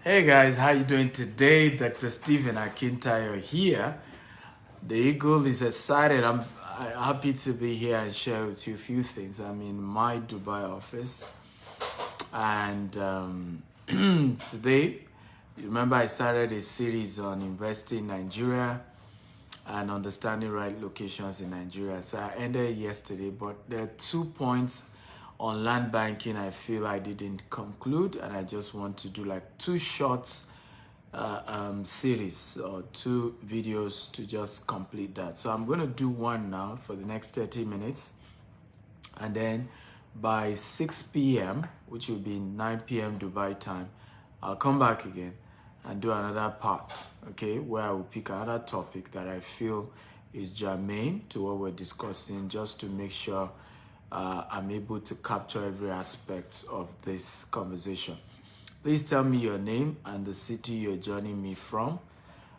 Hey guys, how you doing today? Dr. Stephen Akintayo here. The Eagle is excited. I'm happy to be here and share with you a few things. I'm in my Dubai office, and today, you remember I started a series on investing in Nigeria and understanding right locations in Nigeria. So I ended yesterday, but there are 2 points on land banking I feel I didn't conclude, and I just want to do like 2 shorts series or 2 videos to just complete that. So I'm going to do one now for the next 30 minutes, and then by 6 p.m., which will be 9 p.m. Dubai time, I'll come back again and do another part, okay, where I will pick another topic that I feel is germane to what we're discussing, just to make sure I'm able to capture every aspect of this conversation. Please tell me your name and the city you're joining me from.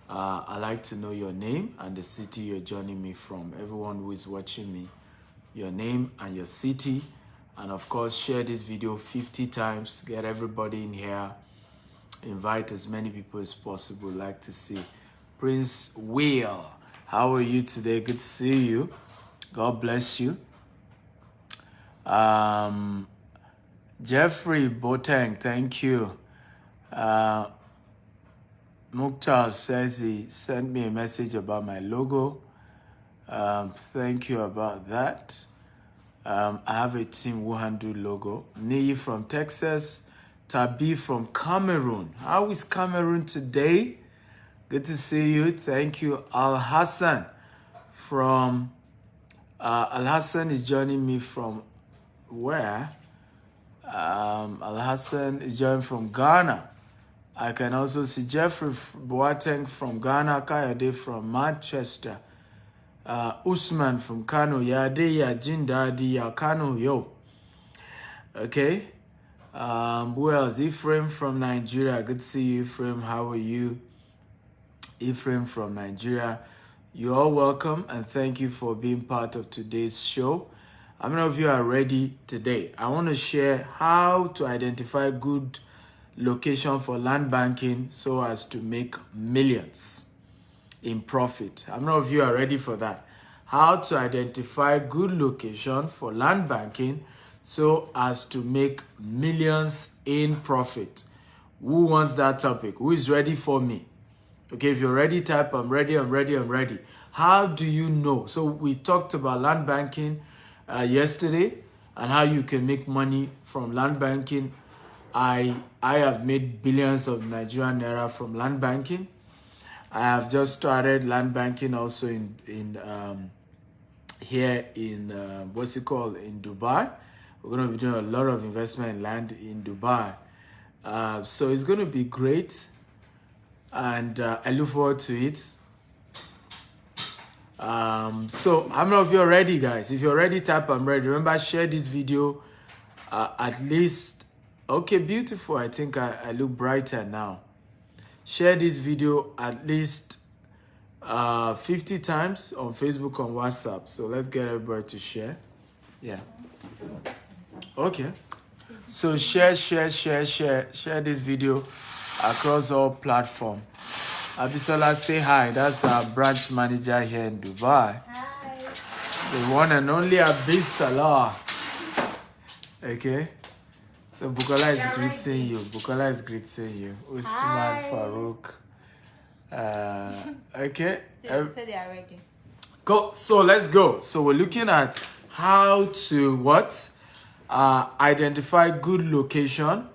I like to know your name and the city you're joining me from. Everyone who is watching me, your name and your city. And of course, share this video 50 times. Get everybody in here. Invite as many people as possible. Like to see Prince Will. How are you today? Good to see you. God bless you. Jeffrey Boateng, thank you. Mukhtar says he sent me a message about my logo. Thank you about that. I have a Team Wuhandu logo. Nii from Texas. Tabi from Cameroon. How is Cameroon today? Good to see you. Thank you. Al Hassan from Al Hassan is joining me from where? Al Hassan is joining from Ghana. I can also see Jeffrey Boateng from Ghana, Kayode from Manchester, Usman from Kano, Yade ya Jindadi ya Kano, yo. Okay. Who else? Ephraim from Nigeria. Good to see you, Ephraim. How are you? Ephraim from Nigeria. You're all welcome, and thank you for being part of today's show. How many of you are ready today? I want to share how to identify good location for land banking so as to make millions in profit. How many of you are ready for that? How to identify good location for land banking so as to make millions in profit. Who wants that topic? Who is ready for me? Okay, if you're ready, type I'm ready, I'm ready, I'm ready. How do you know? So we talked about land banking yesterday and how you can make money from land banking. I have made billions of Nigerian naira from land banking. I have just started land banking also in here in what's it called, in Dubai. We're going to be doing a lot of investment in land in Dubai. So it's going to be great, and I look forward to it. So how many of you are ready, guys? If you're ready, type I'm ready. Remember, share this video at least. Okay, beautiful. I think I look brighter now. Share this video at least 50 times on Facebook, on WhatsApp. So let's get everybody to share. Yeah. Okay. So share this video across all platforms. Abisola, say hi. That's our branch manager here in Dubai. Hi. The one and only Abisola. Okay. So Bukola is greeting you. Bukola is greeting you. Usman, Farouk. Okay. So they are ready. Go. So let's go. So we're looking at how to what? Identify good location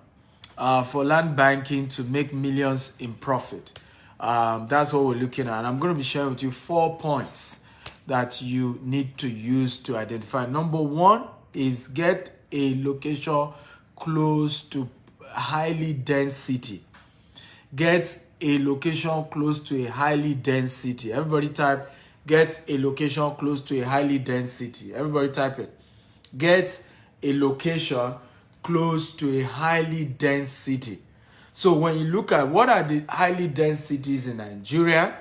for land banking to make millions in profit. That's what we're looking at. And I'm going to be sharing with you 4 points that you need to use to identify. Number 1 is get a location close to highly dense city. Get a location close to a highly dense city. Everybody type, get a location close to a highly dense city. Everybody type it. Get a location close to a highly dense city. So when you look at what are the highly dense cities in Nigeria,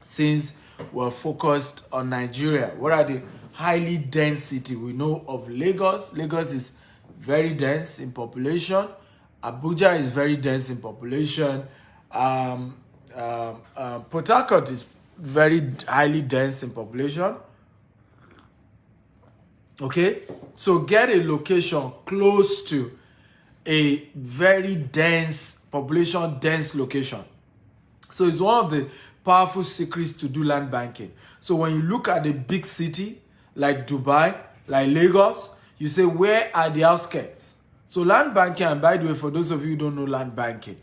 since we're focused on Nigeria, what are the highly dense cities? We know of Lagos. Lagos is very dense in population. Abuja is very dense in population. Port Harcourt is very highly dense in population. Okay, so get a location close to a very dense population, dense location. So it's one of the powerful secrets to do land banking. So when you look at a big city like Dubai, like Lagos, you say, where are the outskirts? So land banking, and by the way, for those of you who don't know land banking,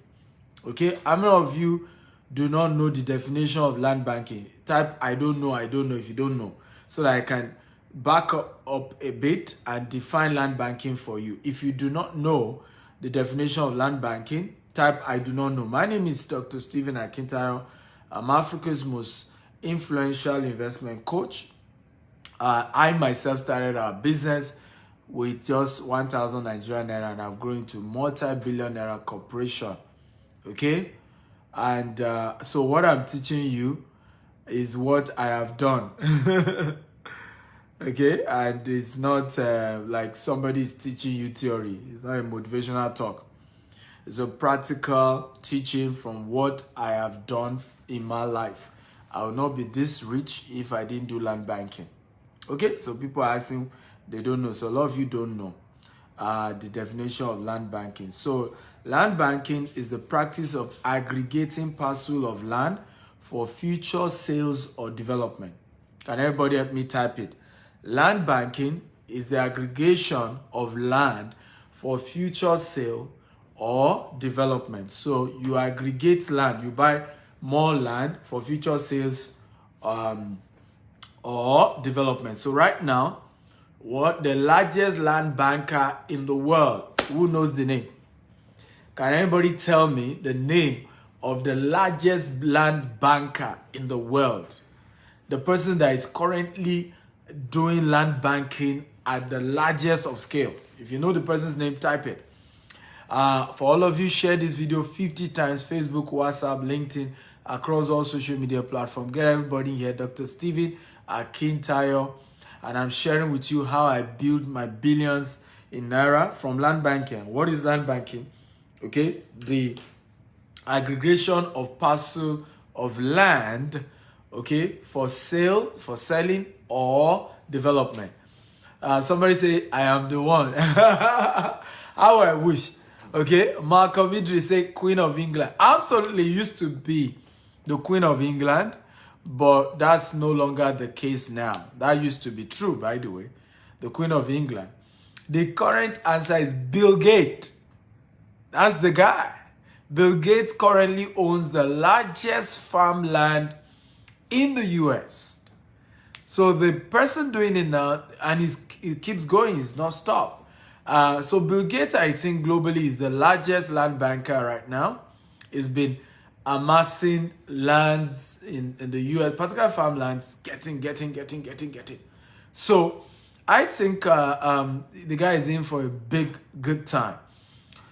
okay, how many of you do not know the definition of land banking? Type I don't know if you don't know, so that I can back up a bit and define land banking for you. If you do not know the definition of land banking, type I do not know. My name is Dr. Stephen Akintayo. I'm Africa's most influential investment coach. I myself started a business with just 1,000 Nigerian naira, and I've grown to multi-billion naira corporation. Okay, and so what I'm teaching you is what I have done. Okay, and it's not like somebody is teaching you theory. It's not a motivational talk. It's a practical teaching from what I have done in my life. I would not be this rich if I didn't do land banking. Okay, so people are asking, they don't know. So a lot of you don't know the definition of land banking. So land banking is the practice of aggregating parcel of land for future sales or development. Can everybody help me type it? Land banking is the aggregation of land for future sale or development. So you aggregate land, you buy more land for future sales or development. So right now, what the largest land banker in the world, who knows the name? Can anybody tell me the name of the largest land banker in the world? The person that is currently doing land banking at the largest of scale. If you know the person's name, type it. For all of you, share this video 50 times, Facebook, WhatsApp, LinkedIn, across all social media platforms. Get everybody here. Dr. Stephen Akintayo, and I'm sharing with you how I build my billions in naira from land banking. What is land banking? Okay, the aggregation of parcel of land, okay, for sale, for selling or development. Somebody say, I am the one. How I wish. Okay, Malcolm Idris say Queen of England. Absolutely used to be the Queen of England, but that's no longer the case now. That used to be true, by the way. The Queen of England. The current answer is Bill Gates. That's the guy. Bill Gates currently owns the largest farmland in the US. So the person doing it now, and it keeps going, it's not stop. So Bill Gates, I think globally is the largest land banker right now. He's been amassing lands in the US, particular farmlands, getting. So I think the guy is in for a big, good time.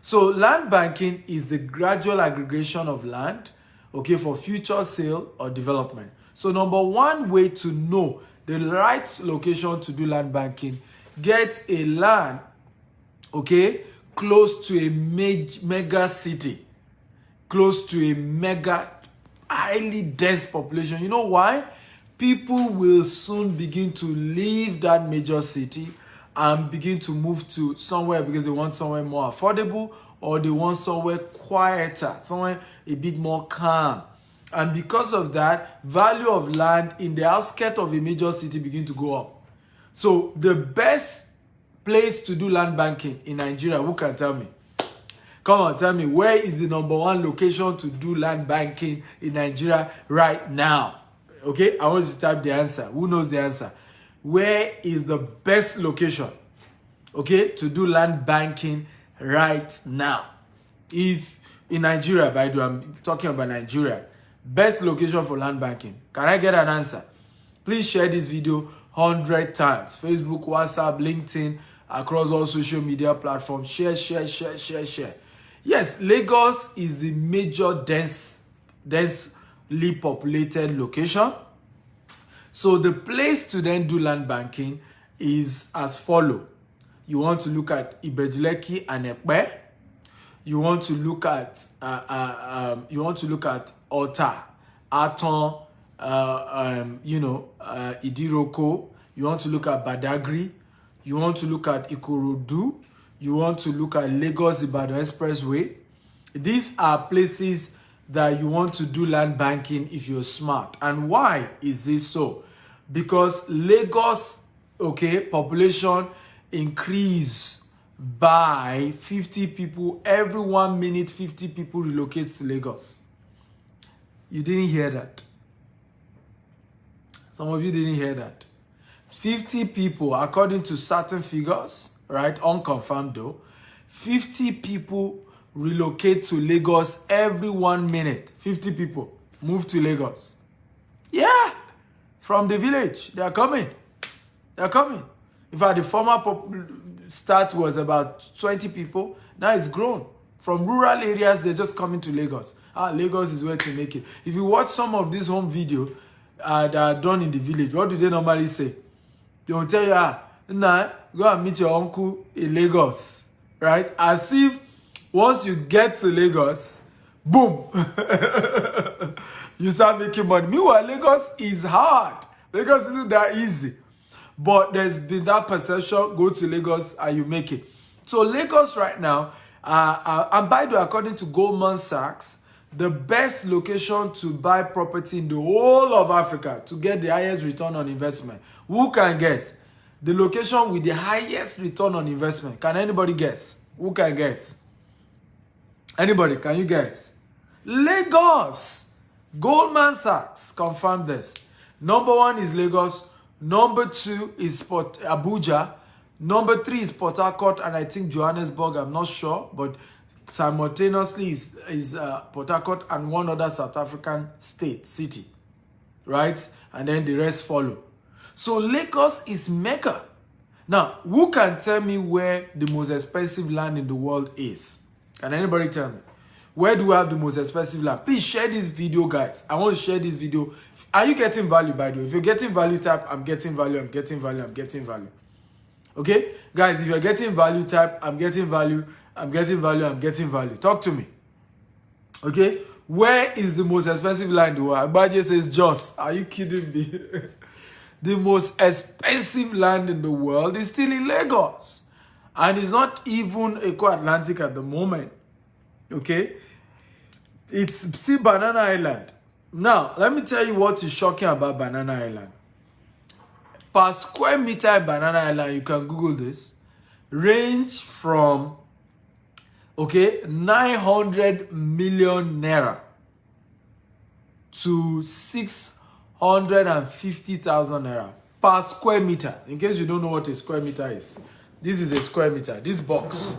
So land banking is the gradual aggregation of land, okay, for future sale or development. So number one way to know the right location to do land banking, get a land, okay, close to a mega city, close to a mega, highly dense population. You know why? People will soon begin to leave that major city and begin to move to somewhere because they want somewhere more affordable, or they want somewhere quieter, somewhere a bit more calm. And because of that, value of land in the outskirts of a major city begin to go up. So the best place to do land banking in Nigeria, who can tell me? Come on, tell me, where is the number one location to do land banking in Nigeria right now? Okay, I want you to type the answer. Who knows the answer? Where is the best location, okay, to do land banking right now? If in Nigeria, by the way, I'm talking about Nigeria, best location for land banking. Can I get an answer? Please share this video 100 times. Facebook, WhatsApp, LinkedIn, across all social media platforms. Share. Yes, Lagos is the major densely populated location. So the place to then do land banking is as follow. You want to look at Ibejuleki and Ekpe. you want to look at Ota, Aton, Idiroko. You want to look at Badagry. You want to look at Ikorodu. You want to look at Lagos Ibadan Expressway. These are places that you want to do land banking if you're smart. And why is this so? Because Lagos, population increase by 50 people. Every 1 minute, 50 people relocate to Lagos. You didn't hear that. Some of you didn't hear that. 50 people, according to certain figures, right, unconfirmed though, 50 people relocate to Lagos every 1 minute. 50 people move to Lagos. Yeah, from the village. They are coming. They're coming. In fact, the former start was about 20 people. Now it's grown. From rural areas, they're just coming to Lagos. Lagos is where to make it. If you watch some of these home videos that are done in the village, what do they normally say? They will tell you, nah, go and meet your uncle in Lagos. Right? As if once you get to Lagos, boom, you start making money. Meanwhile, Lagos is hard. Lagos isn't that easy. But there's been that perception, go to Lagos and you make it. So Lagos right now, and by the way, according to Goldman Sachs, the best location to buy property in the whole of Africa to get the highest return on investment. Who can guess? The location with the highest return on investment. Can anybody guess? Who can guess? Anybody, can you guess? Lagos. Goldman Sachs confirmed this. Number 1 is Lagos. Number 2 is Abuja. Number 3 is Port Harcourt, and I think Johannesburg. I'm not sure, but simultaneously is Port Harcourt and one other South African city, right? And then the rest follow. So Lagos is mega. Now, who can tell me where the most expensive land in the world is? Can anybody tell me? Where do we have the most expensive land? Please share this video, guys. I want to share this video. Are you getting value, by the way? If you're getting value, type, I'm getting value, I'm getting value, I'm getting value. Okay? Guys, if you're getting value, type, I'm getting value, I'm getting value, I'm getting value. Talk to me. Okay? Where is the most expensive land in the world? Abaje says, Jos. Are you kidding me? The most expensive land in the world is still in Lagos. And it's not even Eco-Atlantic at the moment. Okay? It's still Banana Island. Now, let me tell you what is shocking about Banana Island. Per square meter in Banana Island, you can Google this, range from, 900 million naira to 650,000 naira per square meter. In case you don't know what a square meter is, this is a square meter. This box,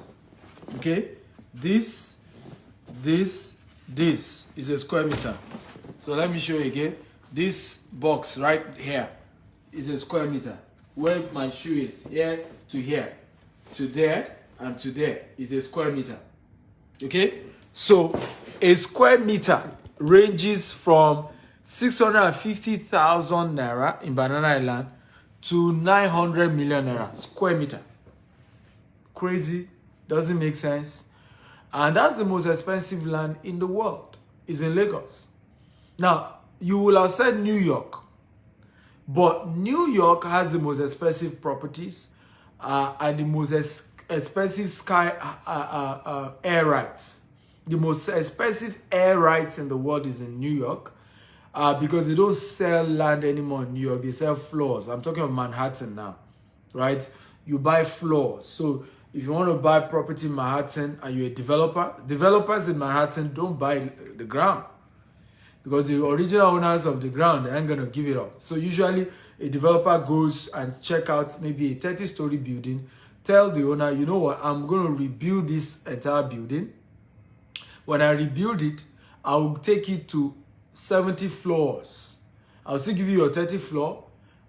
this is a square meter. So let me show you again. This box right here is a square meter. Where my shoe is, here to here, to there, and to there is a square meter. Okay? So a square meter ranges from 650,000 naira in Banana Island to 900 million naira square meter. Crazy. Doesn't make sense. And that's the most expensive land in the world. It's in Lagos. Now, you will have said New York. But New York has the most expensive properties and the most expensive air rights. The most expensive air rights in the world is in New York because they don't sell land anymore in New York. They sell floors. I'm talking of Manhattan now, right? You buy floors. So if you want to buy property in Manhattan and you're a developer, developers in Manhattan don't buy the ground. Because the original owners of the ground, they ain't going to give it up. So usually a developer goes and check out maybe a 30-story building, tell the owner, you know what, I'm going to rebuild this entire building. When I rebuild it, I will take it to 70 floors. I'll still give you your 30 floor.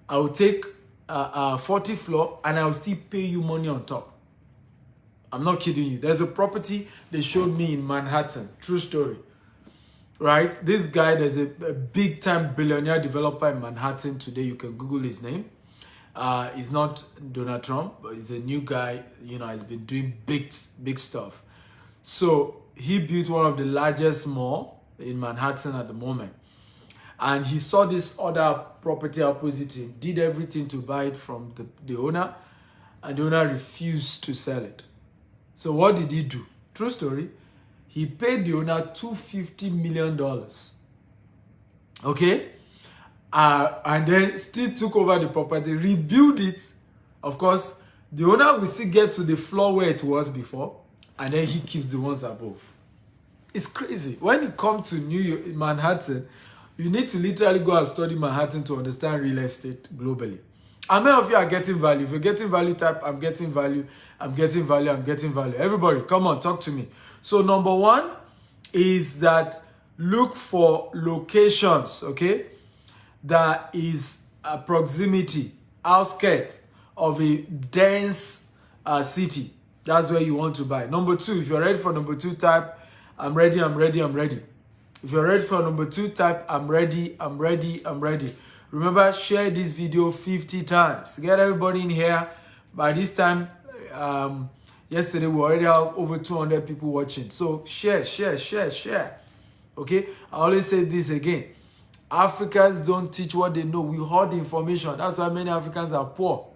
I will take 40 floor and I will still pay you money on top. I'm not kidding you. There's a property they showed me in Manhattan. True story. Right? This guy, there's a big-time billionaire developer in Manhattan today. You can Google his name. He's not Donald Trump, but he's a new guy. You know, he's been doing big stuff. So he built one of the largest mall in Manhattan at the moment. And he saw this other property opposite him, did everything to buy it from the owner, and the owner refused to sell it. So what did he do? True story. He paid the owner $250 million. Okay? And then still took over the property, rebuilt it. Of course, the owner will still get to the floor where it was before, and then he keeps the ones above. It's crazy. When it comes to New York, Manhattan, you need to literally go and study Manhattan to understand real estate globally. How many of you are getting value? If you're getting value, type, I'm getting value, I'm getting value, I'm getting value. Everybody, come on, talk to me. So number one is that look for locations, okay, that is a proximity, outskirts of a dense city. That's where you want to buy. Number two, if you're ready for number two, type, I'm ready, I'm ready, I'm ready. If you're ready for number two, type, I'm ready, I'm ready, I'm ready. Remember, share this video 50 times. Get everybody in here. By this time, yesterday we already have over 200 people watching. So share, share, share, share. Okay? I always say this again. Africans don't teach what they know. We hoard information. That's why many Africans are poor.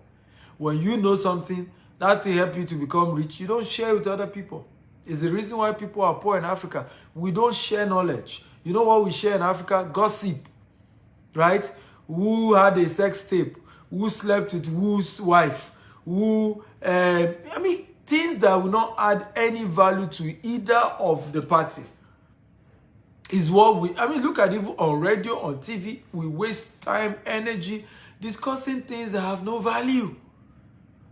When you know something, that will help you to become rich. You don't share with other people. It's the reason why people are poor in Africa. We don't share knowledge. You know what we share in Africa? Gossip. Right? Who had a sex tape? Who slept with whose wife? Who, things that will not add any value to either of the party. Is what we, look at it on radio, on TV. We waste time, energy, discussing things that have no value.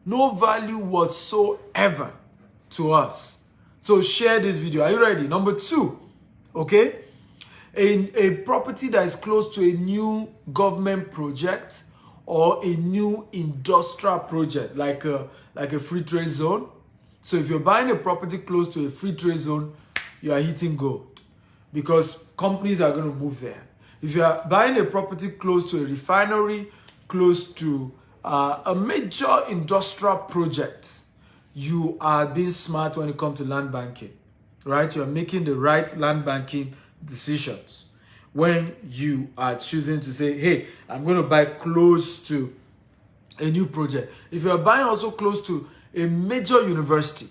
No value whatsoever to us. So share this video. Are you ready? Number two, okay? In a property that is close to a new government project or a new industrial project, like a free trade zone. So if you're buying a property close to a free trade zone, you are hitting gold because companies are going to move there. If you are buying a property close to a refinery, close to a major industrial project, you are being smart when it comes to land banking, right? You're making the right land banking decisions when you are choosing to say, hey, I'm going to buy close to a new project. If you're buying also close to a major university,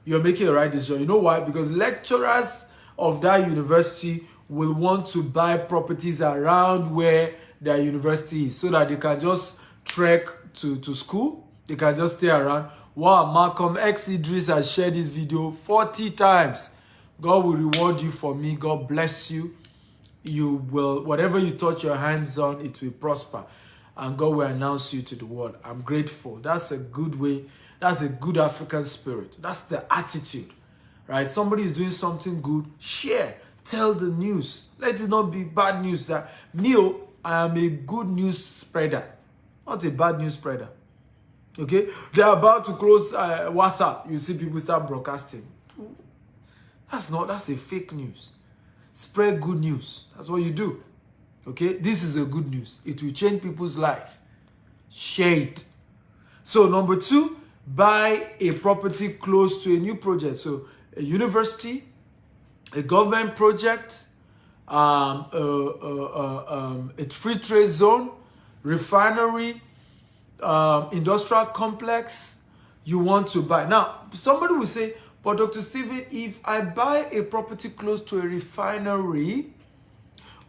you're making the right decision. You know why? Because lecturers of that university will want to buy properties around where their university is so that they can just trek to school. They can just stay around. Wow, Malcolm X Idris has shared this video 40 times. God will reward you for me. God bless you. You will, whatever you touch your hands on, it will prosper. And God will announce you to the world. I'm grateful. That's a good way. That's a good African spirit. That's the attitude, right? Somebody is doing something good. Share. Tell the news. Let it not be bad news. That I am a good news spreader, not a bad news spreader. Okay? They're about to close WhatsApp. You see people start broadcasting. That's a fake news. Spread good news. That's what you do. Okay? This is a good news. It will change people's life. Share it. So number two, buy a property close to a new project. So a university, a government project, a free trade zone, refinery, industrial complex, you want to buy. Now, somebody will say, but Dr. Stephen, if I buy a property close to a refinery,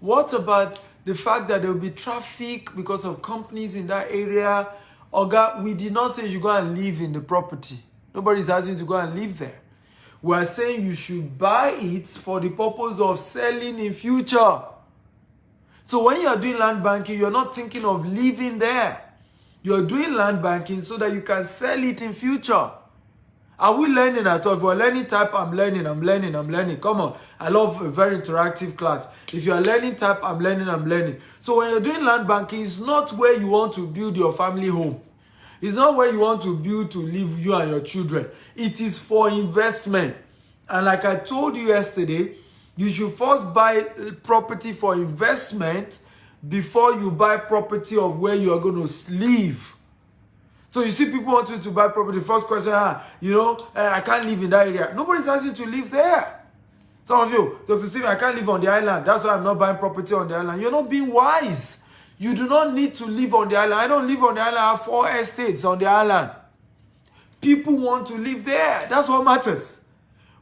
what about the fact that there will be traffic because of companies in that area? Oga, we did not say you should go and live in the property. Nobody's asking you to go and live there. We are saying you should buy it for the purpose of selling in future. So when you are doing land banking, you're not thinking of living there. You're doing land banking so that you can sell it in future. Are we learning at all? If we're learning, type, I'm learning, I'm learning, I'm learning. Come on. I love a very interactive class. If you're learning, type, I'm learning, I'm learning. So when you're doing land banking, it's not where you want to build your family home. It's not where you want to build to live you and your children. It is for investment. And like I told you yesterday, you should first buy property for investment before you buy property of where you are going to live. So you see people wanting to buy property. First question, I can't live in that area. Nobody's asking you to live there. Some of you, Dr. Stephen, I can't live on the island. That's why I'm not buying property on the island. You're not being wise. You do not need to live on the island. I don't live on the island. I have 4 estates on the island. People want to live there. That's what matters.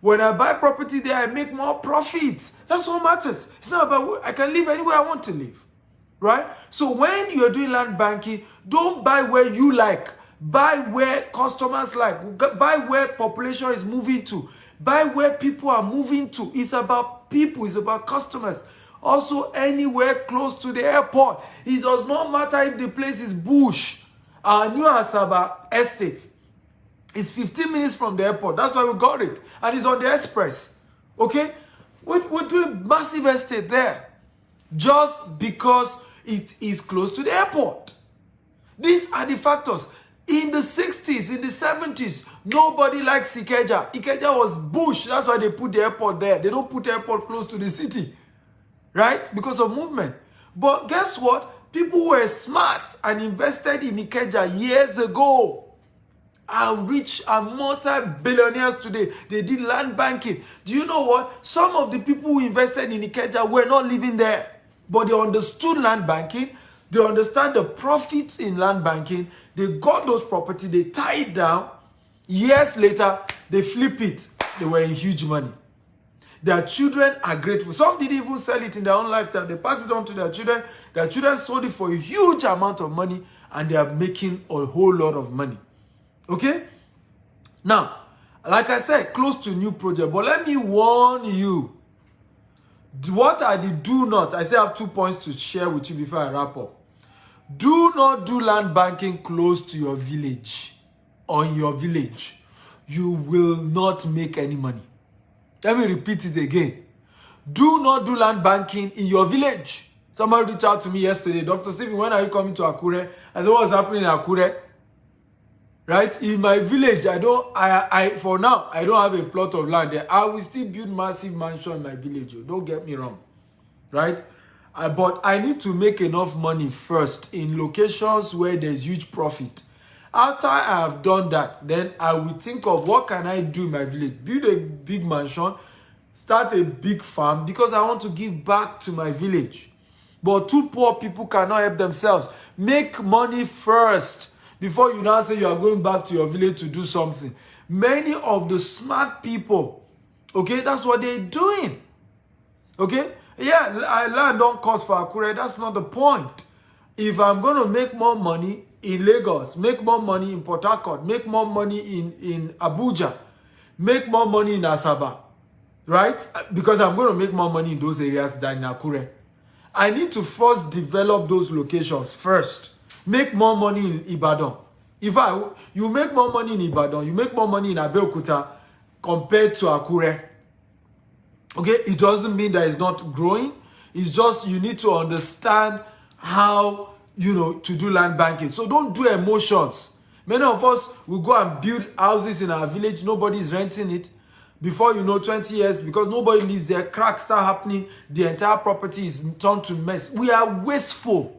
When I buy property there, I make more profit. That's what matters. It's not about, I can live anywhere I want to live. Right? So when you're doing land banking, don't buy where you like. Buy where customers like. Buy where population is moving to. Buy where people are moving to. It's about people. It's about customers. Also, anywhere close to the airport. It does not matter if the place is bush. Our new Asaba estate is 15 minutes from the airport. That's why we got it. And it's on the express. Okay? We're doing massive estate there. Just because it is close to the airport. These are the factors. In the 60s, in the 70s, nobody likes Ikeja. Ikeja was bush. That's why they put the airport there. They don't put the airport close to the city. Right? Because of movement. But guess what? People were smart and invested in Ikeja years ago. Are rich and multi-billionaires today. They did land banking. Do you know what? Some of the people who invested in Ikeja were not living there. But they understood land banking. They understand the profits in land banking. They got those property. They tie it down. Years later, they flip it. They were in huge money. Their children are grateful. Some didn't even sell it in their own lifetime. They passed it on to their children. Their children sold it for a huge amount of money. And they are making a whole lot of money. Okay? Now, like I said, close to new project. But let me warn you. What are the do not? I still have 2 points to share with you before I wrap up. Do not do land banking close to your village or in your village. You will not make any money. Let me repeat it again. Do not do land banking in your village. Somebody reached out to me yesterday. Dr. Stephen, when are you coming to Akure? I said, what's happening in Akure? Right? In my village, for now, I don't have a plot of land there. I will still build massive mansion in my village. Don't get me wrong. Right? But I need to make enough money first in locations where there's huge profit. After I have done that, then I will think of what can I do in my village. Build a big mansion, start a big farm, because I want to give back to my village. But 2 poor people cannot help themselves. Make money first before you now say you are going back to your village to do something. Many of the smart people, okay, that's what they're doing. Okay? Yeah, land don't cost for Akure. That's not the point. If I'm going to make more money in Lagos, make more money in Port Harcourt, make more money in Abuja, make more money in Asaba, right? Because I'm going to make more money in those areas than in Akure. I need to first develop those locations first. Make more money in Ibadan. You make more money in Ibadan, you make more money in Abeokuta compared to Akure. Okay, it doesn't mean that it's not growing. It's just you need to understand how, to do land banking. So don't do emotions. Many of us will go and build houses in our village. Nobody is renting it. Before 20 years, because nobody lives there, cracks start happening. The entire property is turned to mess. We are wasteful.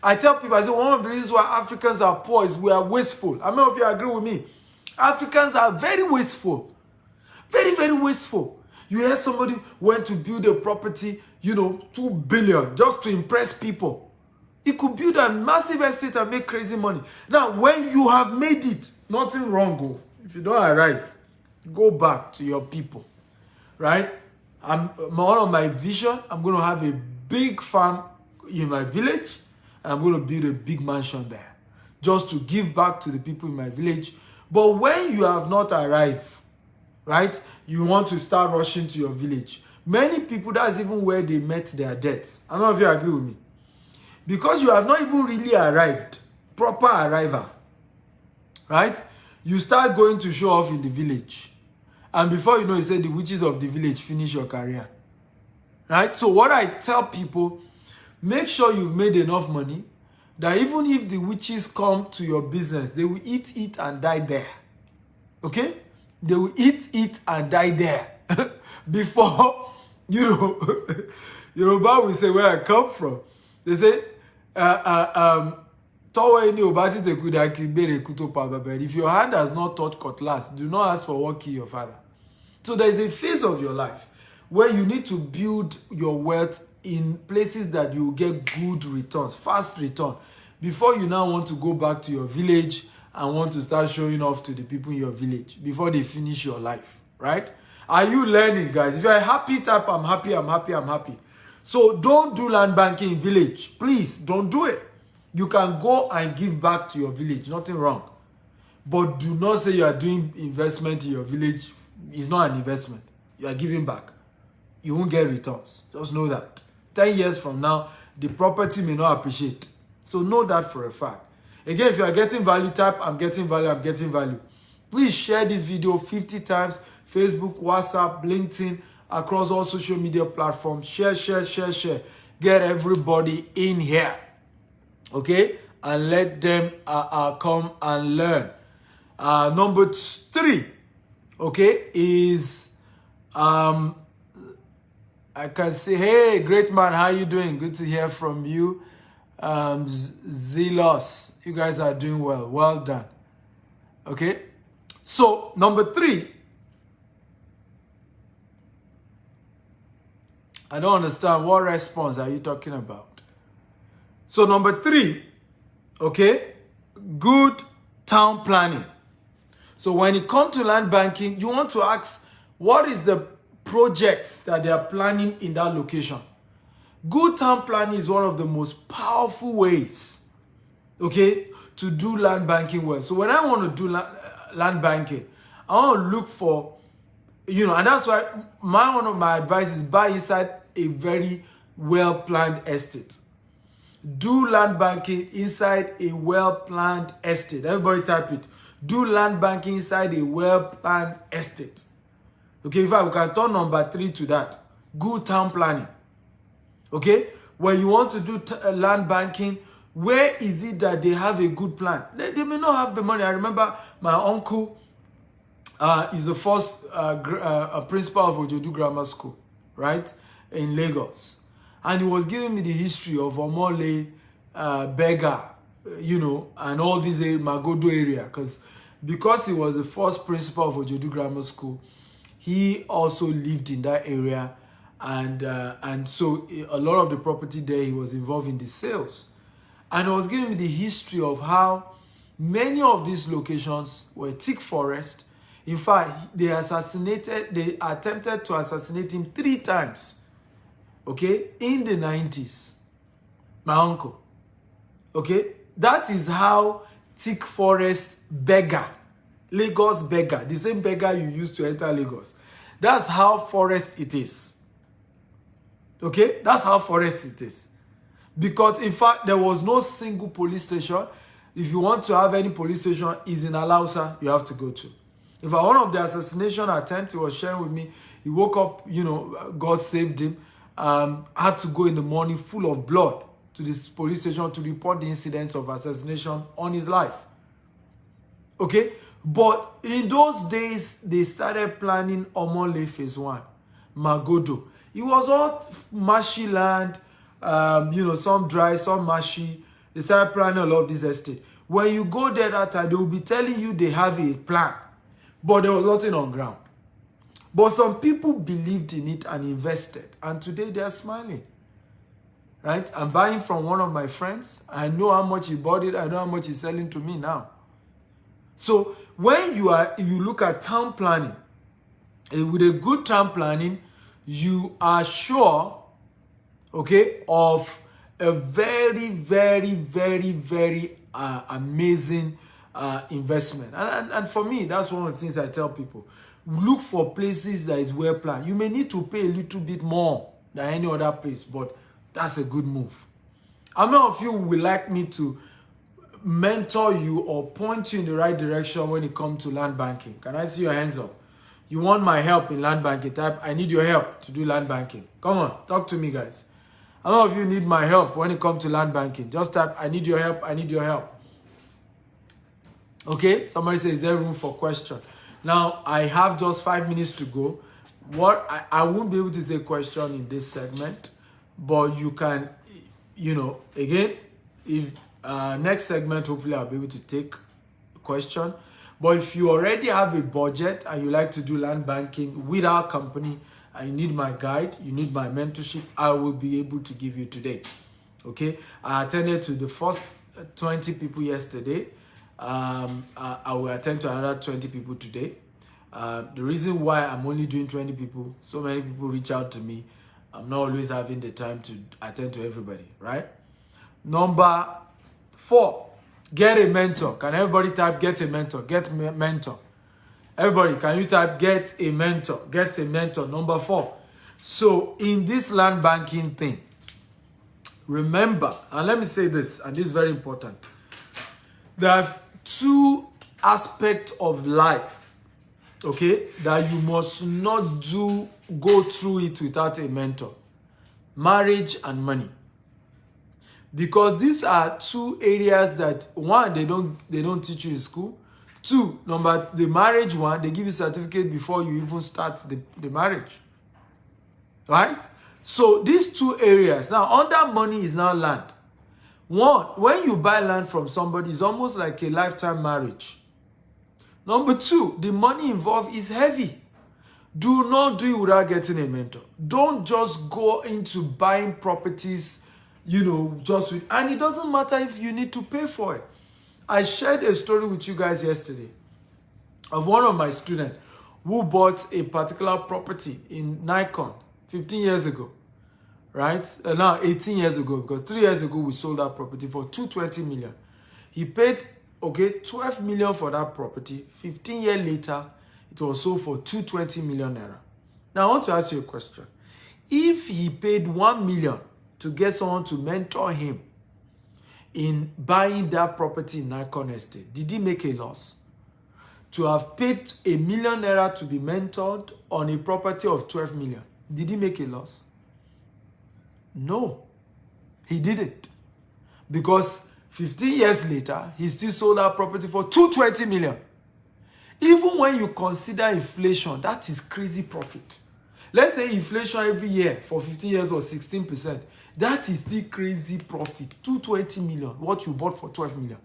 I tell people, I say one of the reasons why Africans are poor is we are wasteful. How many of you agree with me? Africans are very wasteful. Very, very wasteful. You hear somebody went to build a property, 2 billion just to impress people. He could build a massive estate and make crazy money. Now, when you have made it, nothing wrong. If you don't arrive, go back to your people. Right? One of my vision, I'm going to have a big farm in my village. And I'm going to build a big mansion there. Just to give back to the people in my village. But when you have not arrived, right, you want to start rushing to your village. Many people, that's even where they met their deaths. I don't know if you agree with me. Because you have not even really arrived, proper arrival, right? You start going to show off in the village. And before you know, you say the witches of the village finish your career. Right? So what I tell people, make sure you've made enough money that even if the witches come to your business, they will eat it and die there. Okay? They will eat it and die there. Before, Yoruba will say where I come from. They say, if your hand has not touched cutlass, do not ask for what kill your father. So there is a phase of your life where you need to build your wealth in places that you get good returns, fast return, before you now want to go back to your village and want to start showing off to the people in your village before they finish your life, right? Are you learning, guys? If you're a happy type, I'm happy, I'm happy, I'm happy. So don't do land banking in village. Please, don't do it. You can go and give back to your village, nothing wrong. But do not say you are doing investment in your village. It's not an investment. You are giving back. You won't get returns. Just know that. 10 years from now, the property may not appreciate. So know that for a fact. Again, if you are getting value, type, I'm getting value, I'm getting value. Please share this video 50 times. Facebook, WhatsApp, LinkedIn, across all social media platforms. Share, share, share, share. Get everybody in here. Okay? And let them come and learn. Number 3, okay, is I can say, hey, great man, how you doing? Good to hear from you. Zealous, you guys are doing well. Well done. Okay, so number 3, I don't understand. What response are you talking about? So number 3, okay, good town planning. So when it comes to land banking, you want to ask, what is the projects that they are planning in that location? Good town planning is one of the most powerful ways, okay, to do land banking well. So when I want to do land banking, I want to look for, and that's why one of my advice is buy inside a very well-planned estate. Do land banking inside a well-planned estate. Everybody type it. Do land banking inside a well-planned estate. Okay, in fact, we can turn number 3 to that. Good town planning. Okay, when you want to do land banking, where is it that they have a good plan? They may not have the money. I remember my uncle is the first principal of Ojodu Grammar School, right, in Lagos. And he was giving me the history of Omole, Bega, and all these Magodo area. Because he was the first principal of Ojodu Grammar School, he also lived in that area. And so a lot of the property there, he was involved in the sales. And he was giving me the history of how many of these locations were thick forest. In fact, they attempted to assassinate him 3 times. Okay, in the 90s, my uncle. Okay, that is how thick forest beggar, Lagos beggar, the same beggar you used to enter Lagos. That's how forest it is. Okay, that's how forest it is. Because in fact, there was no single police station. If you want to have any police station, is in Alausa, you have to go to. In fact, one of the assassination attempts he was sharing with me, he woke up, God saved him. Had to go in the morning full of blood to this police station to report the incident of assassination on his life. Okay, but in those days, they started planning Omole Phase 1, Magodo. It was all marshy land, some dry, some marshy. They started planning a lot of this estate. When you go there that time, they will be telling you they have a plan, but there was nothing on ground. But some people believed in it and invested. And today they are smiling. Right? I'm buying from one of my friends. I know how much he bought it. I know how much he's selling to me now. So when you look at town planning, with a good town planning, you are sure, okay, of a very, very, very, very amazing investment. And for me, that's one of the things I tell people. Look for places that is well planned. You may need to pay a little bit more than any other place, but that's a good move. How many of you would like me to mentor you or point you in the right direction when it comes to land banking? Can I see your hands up? You want my help in land banking? Type, I need your help to do land banking. Come on, talk to me, guys. How many of you need my help when it comes to land banking? Just type, I need your help, I need your help. Okay, somebody says, is there room for question? Now, I have just 5 minutes to go. I won't be able to take question in this segment, but you can, again, if next segment, hopefully I'll be able to take a question. But if you already have a budget and you like to do land banking with our company and you need my guide, you need my mentorship, I will be able to give you today. Okay, I attended to the first 20 people yesterday. I will attend to another 20 people today. The reason why I'm only doing 20 people, so many people reach out to me. I'm not always having the time to attend to everybody, right? Number 4, get a mentor. Can everybody type get a mentor? Get a mentor. Everybody, can you type get a mentor? Get a mentor. Number 4. So in this land banking thing, remember, and let me say this, and this is very important. There are 2 aspects of life, okay, that you must not go through it without a mentor. Marriage and money. Because these are 2 areas that, 1, they don't teach you in school. 2, the marriage one, they give you certificate before you even start the marriage. Right? So these 2 areas, now under money is now land. 1, when you buy land from somebody, it's almost like a lifetime marriage. Number 2, the money involved is heavy. Do not do it without getting a mentor. Don't just go into buying properties, just with, and it doesn't matter if you need to pay for it. I shared a story with you guys yesterday of one of my students who bought a particular property in Nikon 15 years ago, right? Now 18 years ago, because 3 years ago we sold that property for 220 million. He paid 12 million for that property. 15 years later, it was sold for 220 million naira. Now I want to ask you a question. If he paid 1 million to get someone to mentor him in buying that property in Nikon Estate, did he make a loss? To have paid 1 million naira to be mentored on a property of 12 million, did he make a loss? No, he didn't. Because 15 years later, he still sold that property for 220 million. Even when you consider inflation, that is crazy profit. Let's say inflation every year for 15 years was 16%. That is still crazy profit. 220 million, what you bought for 12 million.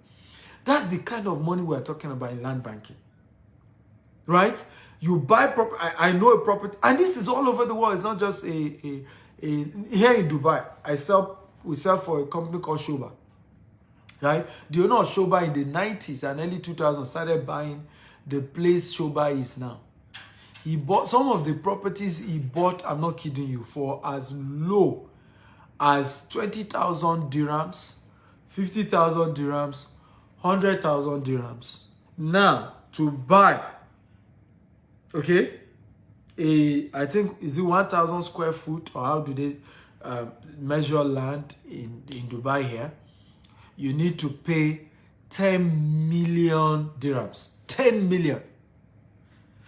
That's the kind of money we're talking about in land banking. Right? You buy property. I know a property, and this is all over the world. It's not just here in Dubai. We sell for a company called Shoba. Right? The owner of Shoba in the 90s and early 2000s started buying the place Shoba is now. He bought some of the properties he bought, I'm not kidding you, for as low as 20,000 dirhams, 50,000 dirhams, 100,000 dirhams. Now, to buy, I think, is it 1,000 square foot, or how do they measure land in Dubai here? You need to pay 10 million dirhams. 10 million.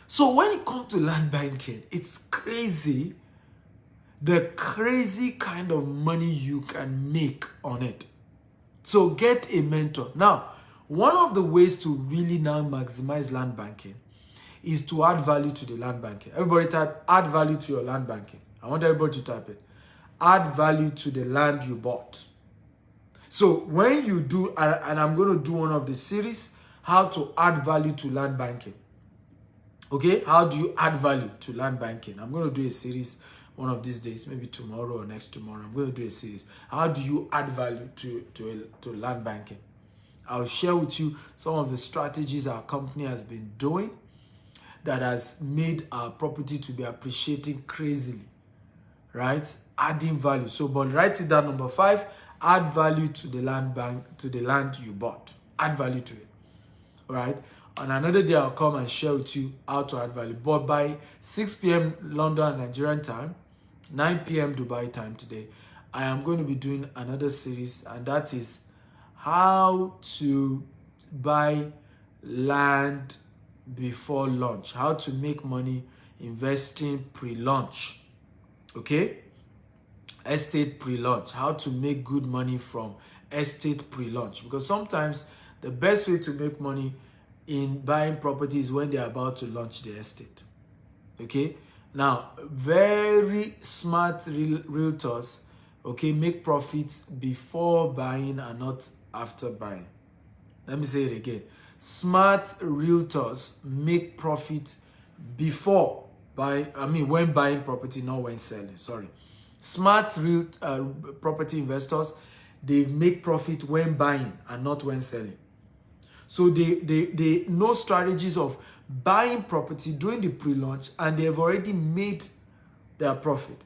So when it comes to land banking, it's crazy, the crazy kind of money you can make on it. So get a mentor. Now, one of the ways to really now maximize land banking is to add value to the land banking. Everybody type add value to your land banking. I want everybody to type it. Add value to the land you bought. So when you do, and I'm going to do one of the series, how to add value to land banking. Okay, how do you add value to land banking? I'm going to do a series one of these days, maybe tomorrow or next tomorrow. I'm going to do a series. How do you add value to land banking? I'll share with you some of the strategies our company has been doing that has made our property to be appreciating crazily, right? Adding value. So, but write it down. Number 5, add value to the land you bought. Add value to it, right? On another day, I'll come and share with you how to add value. But by 6 p.m. London and Nigerian time, 9 p.m. Dubai time today, I am going to be doing another series, and that is how to buy land before launch. How to make money investing pre-launch. Okay? Estate pre-launch. How to make good money from estate pre-launch. Because sometimes the best way to make money in buying properties when they're about to launch the estate. Okay? Now, very smart realtors, okay, make profits before buying and not after buying. Let me say it again. Smart realtors make profit before buying, when buying property, not when selling. Sorry. Smart property investors, they make profit when buying and not when selling. So they know strategies of buying property during the pre-launch, and they have already made their profit.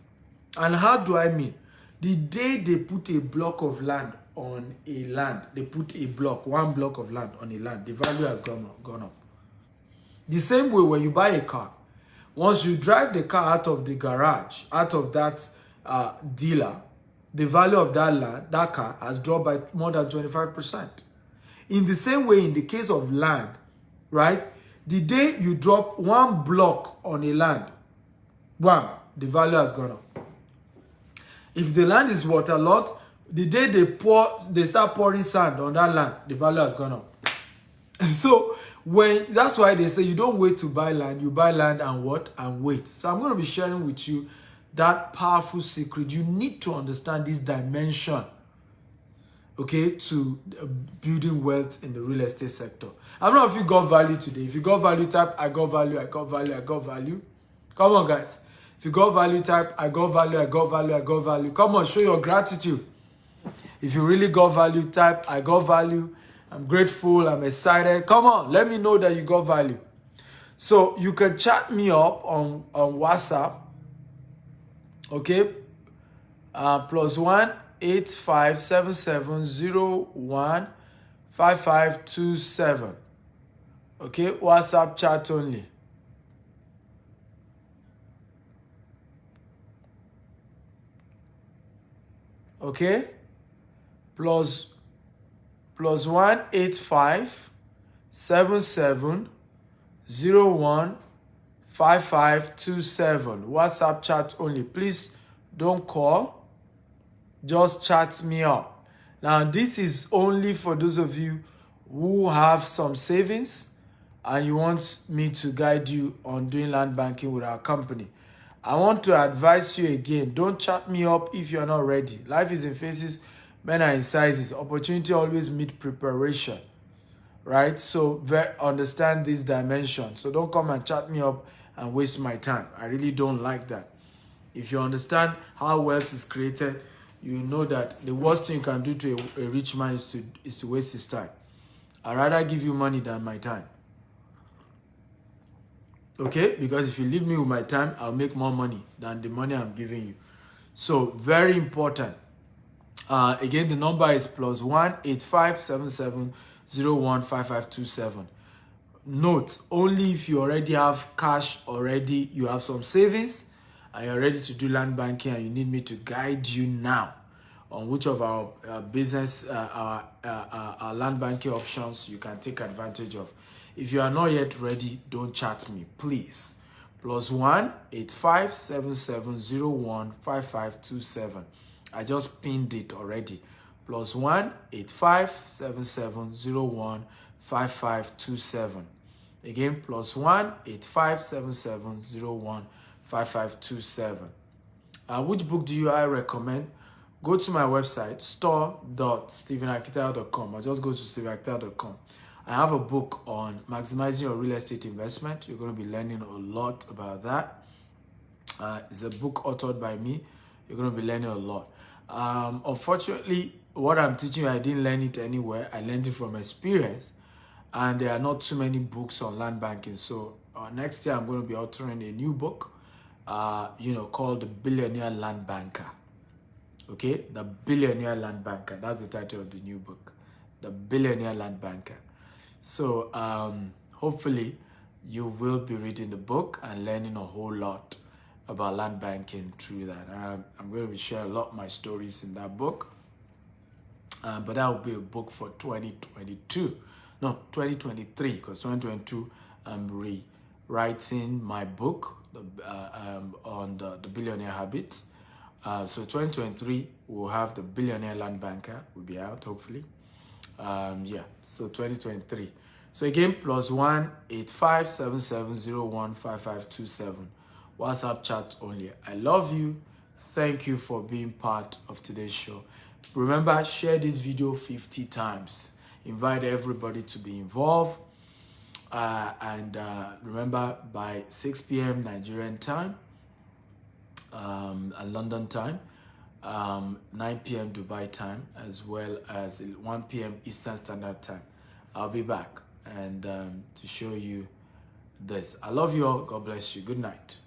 And how do I mean? The day they put a block of land on a land, they put a block, one block of land on a land, the value has gone up. The same way when you buy a car, once you drive the car out of the garage, out of that dealer, the value of that land, that car has dropped by more than 25%. In the same way, in the case of land, right? The day you drop one block on a land, the value has gone up. If the land is waterlogged, the day they start pouring sand on that land, the value has gone up. So that's why they say you don't wait to buy land, you buy land and wait. So I'm going to be sharing with you that powerful secret. You need to understand this dimension, okay, to building wealth in the real estate sector. I don't know if you got value today. If you got value, type I got value, I got value, I got value. Come on, guys. If you got value, type I got value, I got value, I got value. Come on, show your gratitude. If you really got value, type I got value. I'm grateful, I'm excited. Come on, let me know that you got value. So you can chat me up on WhatsApp. Okay, +1 8577015527. Okay, WhatsApp chat only. Okay, +1 8577015527. WhatsApp chat only. Please don't call. Just chat me up. Now, this is only for those of you who have some savings and you want me to guide you on doing land banking with our company. I want to advise you again, don't chat me up if you're not ready. Life is in phases, men are in sizes. Opportunity always meet preparation, right? So understand this dimension. So don't come and chat me up and waste my time. I really don't like that. If you understand how wealth is created, you know that the worst thing you can do to a rich man is to waste his time. I'd rather give you money than my time. Okay? Because if you leave me with my time, I'll make more money than the money I'm giving you. So, very important. Again, the number is +1 8577015527. Note, only if you already have cash already, you have some savings, and you're ready to do land banking, and you need me to guide you now on which of our business, our land banking options you can take advantage of. If you are not yet ready, don't chat me, please. +1 8577015527. I just pinned it already. +1 8577015527. Again, +1 8577015527. Which book do I recommend? Go to my website, store.stephenakita.com. Or just go to stephenakita.com. I have a book on maximizing your real estate investment. You're going to be learning a lot about that. It's a book authored by me. You're going to be learning a lot. Unfortunately, what I'm teaching you, I didn't learn it anywhere. I learned it from experience. And there are not too many books on land banking. So next year, I'm going to be authoring a new book, called The Billionaire Land Banker. Okay? The Billionaire Land Banker. That's the title of the new book. The Billionaire Land Banker. So hopefully you will be reading the book and learning a whole lot about land banking through that. I'm going to be sharing a lot of my stories in that book. But that will be a book for 2022. No, 2023, because 2022 I'm rewriting my book on the billionaire habits. So 2023 we'll have the Billionaire Land Banker will be out hopefully. So 2023. So again, +1 8577015527. WhatsApp chat only. I love you. Thank you for being part of today's show. Remember, share this video 50 times. Invite everybody to be involved. And remember, by 6 p.m. Nigerian time, and London time, 9 p.m. Dubai time, as well as 1 p.m. Eastern Standard Time, I'll be back and to show you this. I love you all. God bless you. Good night.